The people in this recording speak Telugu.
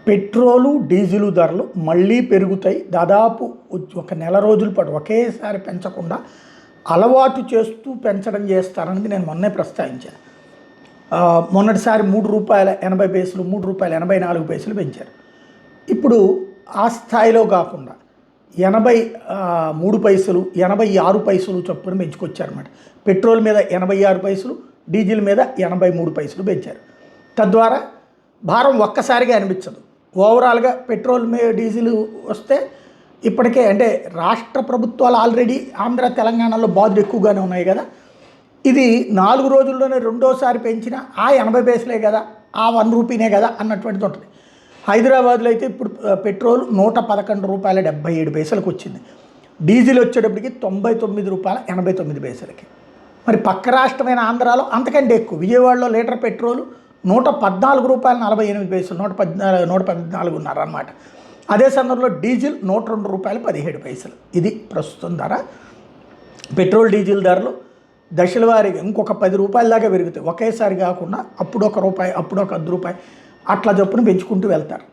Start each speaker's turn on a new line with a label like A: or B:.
A: పెట్రోలు డీజిల్ ధరలు మళ్ళీ పెరుగుతాయి. దాదాపు ఒక నెల రోజుల పాటు ఒకేసారి పెంచకుండా అలవాటు చేస్తూ పెంచడం చేస్తారనేది నేను మొన్నే ప్రస్తావించాను. మొన్నటిసారి రూ. 3.80 రూ. 3.84 పెంచారు. ఇప్పుడు ఆ స్థాయిలో కాకుండా 83 పైసలు 86 పైసలు చొప్పున పెంచుకొచ్చారన్నమాట. పెట్రోల్ మీద 86 పైసలు, డీజిల్ మీద 83 పైసలు పెంచారు. తద్వారా భారం ఒక్కసారిగా అనిపించదు. ఓవరాల్గా పెట్రోల్ మీద డీజిల్ వస్తే ఇప్పటికే అంటే రాష్ట్ర ప్రభుత్వాలు ఆల్రెడీ ఆంధ్ర తెలంగాణలో బాధలు ఎక్కువగానే ఉన్నాయి కదా. ఇది 4 రోజుల్లోనే రెండోసారి పెంచిన ఆ 80 పైసలే కదా, ఆ రూ. 1 కదా అన్నటువంటిది ఉంటుంది. హైదరాబాద్లో అయితే ఇప్పుడు పెట్రోల్ రూ. 111.77 వచ్చింది. డీజిల్ వచ్చేటప్పటికి రూ. 99.89. మరి పక్క రాష్ట్రమైన ఆంధ్రాలో అంతకంటే ఎక్కువ. విజయవాడలో లీటర్ పెట్రోల్ రూ. 114.48, 114.5 అన్నమాట. అదే సందర్భంలో డీజిల్ రూ. 102.17. ఇది ప్రస్తుతం ధర. పెట్రోల్ డీజిల్ ధరలు దశల వారీగా ఇంకొక రూ. 10 దాకా పెరుగుతాయి. ఒకేసారి కాకుండా అప్పుడు ₹1, అప్పుడు ఒక ₹1 అట్లా చొప్పున పెంచుకుంటూ వెళ్తారు.